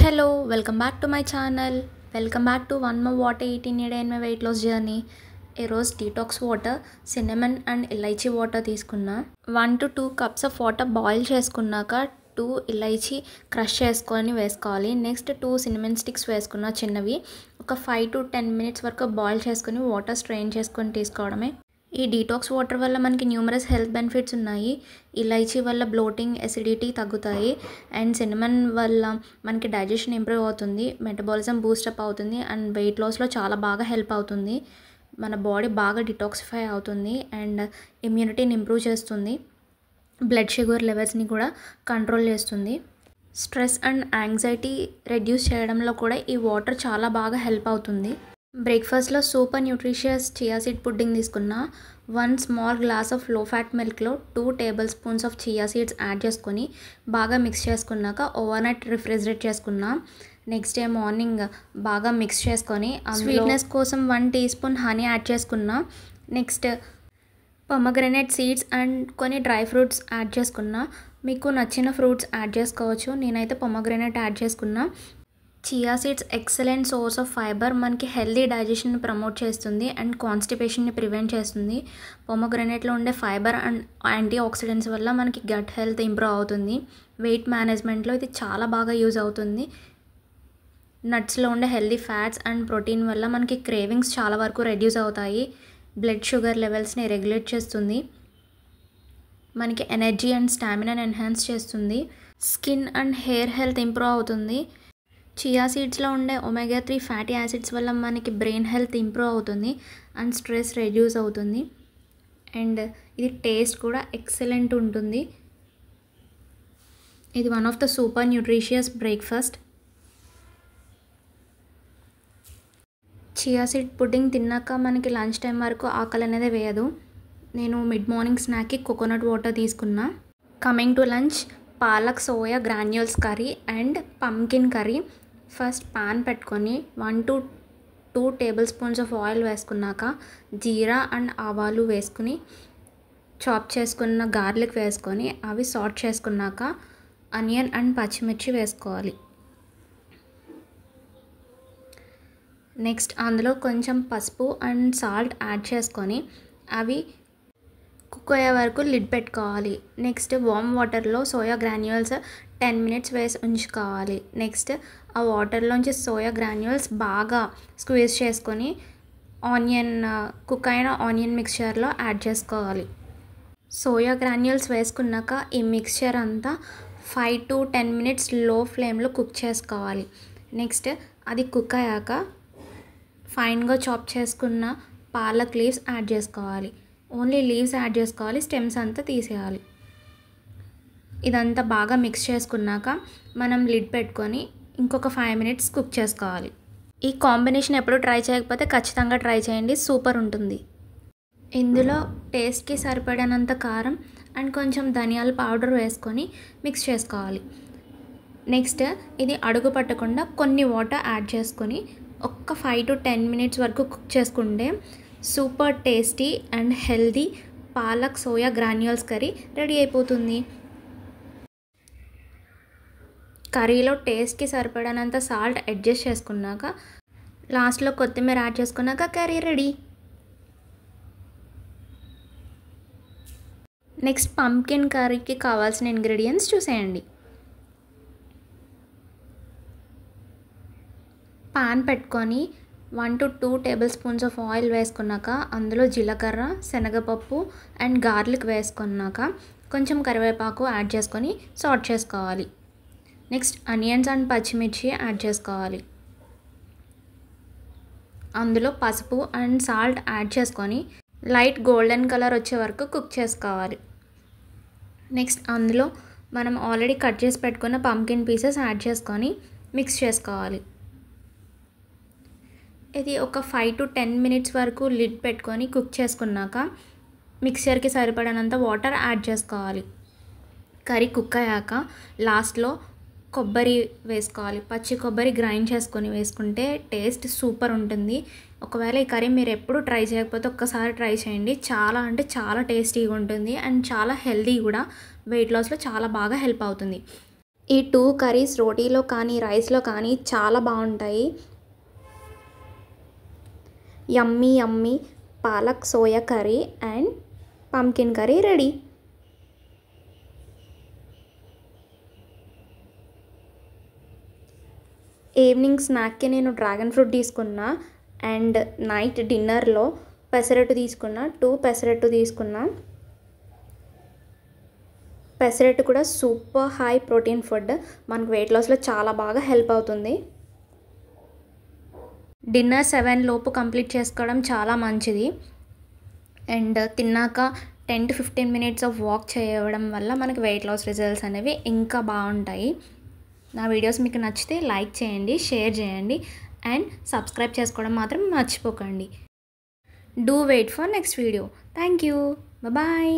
Hello, welcome back to my channel. Welcome back to one more what I eat in a day in my weight loss journey. A rose detox water, cinnamon and elaichi water తీసుకున్నా 1 to 2 cups of water boil చేసుకున్నాక 2 elaichi crush చేసుకొని వేసుకోవాలి. Next 2 cinnamon sticks వేసుకున్నా చిన్నవి. ఒక 5 to 10 minutes వరకు boil చేసుకొని water strain చేసుకొని తీసుకోవడమే. ఈ డీటాక్స్ వాటర్ వల్ల మనకి న్యూమరస్ హెల్త్ బెనిఫిట్స్ ఉన్నాయి. ఇలైచి వల్ల బ్లోటింగ్, ఎసిడిటీ తగ్గుతాయి. అండ్ సిన్నమన్ వల్ల మనకి డైజెషన్ ఇంప్రూవ్ అవుతుంది, మెటబాలిజం బూస్టప్ అవుతుంది అండ్ వెయిట్ లాస్లో చాలా బాగా హెల్ప్ అవుతుంది. మన బాడీ బాగా డిటాక్సిఫై అవుతుంది అండ్ ఇమ్యూనిటీని ఇంప్రూవ్ చేస్తుంది. బ్లడ్ షుగర్ లెవెల్స్ని కూడా కంట్రోల్ చేస్తుంది. స్ట్రెస్ అండ్ యాంగ్జైటీ రెడ్యూస్ చేయడంలో కూడా ఈ వాటర్ చాలా బాగా హెల్ప్ అవుతుంది. బ్రేక్ఫాస్ట్లో super nutritious chia seed pudding తీసుకున్నా. 1 small glass of low fat మిల్క్లో 2 tablespoons of chia seeds add చేసుకొని బాగా మిక్స్ చేసుకున్నాక ఓవర్ నైట్ రిఫ్రిజిరేట్ చేసుకున్నా. నెక్స్ట్ డే మార్నింగ్ బాగా మిక్స్ చేసుకొని స్వీట్నెస్ కోసం 1 టీ స్పూన్ హనీ యాడ్ చేసుకున్నా. నెక్స్ట్ పొమగ్రనేట్ సీడ్స్ అండ్ కొన్ని డ్రై ఫ్రూట్స్ యాడ్ చేసుకున్నా. మీకు నచ్చిన ఫ్రూట్స్ యాడ్ చేసుకోవచ్చు. నేనైతే పొమగ్రనేట్ యాడ్ చేసుకున్నా. Chia seeds excellent source of fibre, మనకి హెల్దీ డైజెషన్ని ప్రమోట్ చేస్తుంది అండ్ కాన్స్టిపేషన్ని ప్రివెంట్ చేస్తుంది. పొమగ్రనేట్లో ఉండే ఫైబర్ అండ్ యాంటీ ఆక్సిడెంట్స్ వల్ల మనకి గట్ హెల్త్ ఇంప్రూవ్ అవుతుంది. వెయిట్ మేనేజ్మెంట్లో ఇది చాలా బాగా యూజ్ అవుతుంది. నట్స్లో ఉండే హెల్దీ ఫ్యాట్స్ అండ్ ప్రోటీన్ వల్ల మనకి క్రేవింగ్స్ చాలా వరకు రెడ్యూస్ అవుతాయి. బ్లడ్ షుగర్ లెవెల్స్ని రెగ్యులేట్ చేస్తుంది. మనకి ఎనర్జీ అండ్ స్టామినాని ఎన్హాన్స్ చేస్తుంది. Skin and hair health improve అవుతుంది. చియా సీడ్స్లో ఉండే ఒమేగా 3 ఫ్యాటీ యాసిడ్స్ వల్ల మనకి బ్రెయిన్ హెల్త్ ఇంప్రూవ్ అవుతుంది అండ్ స్ట్రెస్ రెడ్యూస్ అవుతుంది. అండ్ ఇది టేస్ట్ కూడా ఎక్సలెంట్ ఉంటుంది. ఇది one of the super nutritious breakfast. Chia seed pudding తిన్నాక మనకి లంచ్ టైం వరకు ఆకలి అనేది వేయదు. నేను మిడ్ మార్నింగ్ స్నాక్కి కోకోనట్ వాటర్ తీసుకున్నా. Coming to lunch, palak soya granules curry and pumpkin curry. First pan పెట్టుకొని 1 to 2 tablespoons of oil వేసుకున్నాక జీరా and ఆవాలు వేసుకుని చాప్ చేసుకున్న గార్లిక్ వేసుకొని అవి సాట్ చేసుకున్నాక ఆనియన్ అండ్ పచ్చిమిర్చి వేసుకోవాలి. నెక్స్ట్ అందులో కొంచెం పసుపు అండ్ సాల్ట్ యాడ్ చేసుకొని అవి కుక్ అయ్యే వరకు లిడ్ పెట్టుకోవాలి. నెక్స్ట్ వామ్ వాటర్లో సోయా గ్రాన్యూల్స్ 10 minutes వేసి ఉంచుకోవాలి. నెక్స్ట్ ఆ వాటర్లోంచి సోయా గ్రాన్యూల్స్ బాగా స్క్వీజ్ చేసుకొని కుక్ అయిన ఆనియన్ మిక్చర్లో యాడ్ చేసుకోవాలి. సోయా గ్రాన్యూల్స్ వేసుకున్నాక ఈ మిక్చర్ అంతా 5 to 10 minutes లో ఫ్లేమ్లో కుక్ చేసుకోవాలి. నెక్స్ట్ అది కుక్ అయ్యాక ఫైన్గా చాప్ చేసుకున్న పాలక్ లీవ్స్ యాడ్ చేసుకోవాలి. ఓన్లీ లీవ్స్ యాడ్ చేసుకోవాలి, స్టెమ్స్ అంతా తీసేయాలి. ఇదంతా బాగా మిక్స్ చేసుకున్నాక మనం లిడ్ పెట్టుకొని ఇంకొక 5 minutes కుక్ చేసుకోవాలి. ఈ కాంబినేషన్ ఎప్పుడు ట్రై చేయకపోతే ఖచ్చితంగా ట్రై చేయండి, సూపర్ ఉంటుంది. ఇందులో టేస్ట్కి సరిపడినంత కారం అండ్ కొంచెం ధనియాల పౌడర్ వేసుకొని మిక్స్ చేసుకోవాలి. నెక్స్ట్ ఇది అడుగు పట్టకుండా కొన్ని వాటర్ యాడ్ చేసుకొని ఒక్క 5 to 10 minutes వరకు కుక్ చేసుకుంటే super tasty and healthy palak soya granules curry ready అయిపోతుంది. కర్రీలో టేస్ట్కి సరిపడినంత సాల్ట్ అడ్జస్ట్ చేసుకున్నాక లాస్ట్లో కొత్తిమీర యాడ్ చేసుకున్నాక కర్రీ రెడీ. నెక్స్ట్ పంకిన్ కర్రీకి కావాల్సిన ఇంగ్రీడియంట్స్ చూసేయండి. పాన్ పెట్టుకొని 1 to 2 tablespoons of oil వేసుకున్నాక అందులో జీలకర్ర, శనగపప్పు అండ్ గార్లిక్ వేసుకున్నాక కొంచెం కరివేపాకు యాడ్ చేసుకొని సాట్ చేసుకోవాలి. నెక్స్ట్ ఆనియన్స్ అండ్ పచ్చిమిర్చి యాడ్ చేసుకోవాలి. అందులో పసుపు అండ్ సాల్ట్ యాడ్ చేసుకొని లైట్ గోల్డెన్ కలర్ వచ్చే వరకు కుక్ చేసుకోవాలి. నెక్స్ట్ అందులో మనం ఆల్రెడీ కట్ చేసి పెట్టుకున్న పంకిన్ పీసెస్ యాడ్ చేసుకొని మిక్స్ చేసుకోవాలి. ఇది ఒక 5 to 10 minutes వరకు లిడ్ పెట్టుకొని కుక్ చేసుకున్నాక మిక్సర్కి సరిపడినంత వాటర్ యాడ్ చేసుకోవాలి. కర్రీ కుక్ అయ్యాక లాస్ట్లో కొబ్బరి వేసుకోవాలి. పచ్చి కొబ్బరి గ్రైండ్ చేసుకొని వేసుకుంటే టేస్ట్ సూపర్ ఉంటుంది. ఒకవేళ ఈ కర్రీ మీరు ఎప్పుడు ట్రై చేయకపోతే ఒక్కసారి ట్రై చేయండి. చాలా అంటే చాలా టేస్టీగా ఉంటుంది అండ్ చాలా హెల్దీ కూడా. వెయిట్ లాస్లో చాలా బాగా హెల్ప్ అవుతుంది. ఈ 2 కర్రీస్ రోటీలో కానీ రైస్లో కానీ చాలా బాగుంటాయి. Yummy yummy palak soya curry and pumpkin curry ready. Evening స్నాక్కి నేను డ్రాగన్ ఫ్రూట్ తీసుకున్నా అండ్ నైట్ డిన్నర్లో పెసరట్టు తీసుకున్నా. 2 పెసరట్టు తీసుకున్నా. పెసరట్టు కూడా సూపర్ హై ప్రోటీన్ ఫుడ్, మనకు వెయిట్ లాస్లో చాలా బాగా హెల్ప్ అవుతుంది. డిన్నర్ 7 లోపు కంప్లీట్ చేసుకోవడం చాలా మంచిది. అండ్ తిన్నాక 10 to 15 minutes ఆఫ్ వాక్ చేయడం వల్ల మనకి వెయిట్ లాస్ రిజల్ట్స్ అనేవి ఇంకా బాగుంటాయి. నా వీడియోస్ మీకు నచ్చితే లైక్ చేయండి, షేర్ చేయండి అండ్ సబ్స్క్రైబ్ చేసుకోవడం మాత్రం మర్చిపోకండి. Do wait for next video. Thank you. Bye.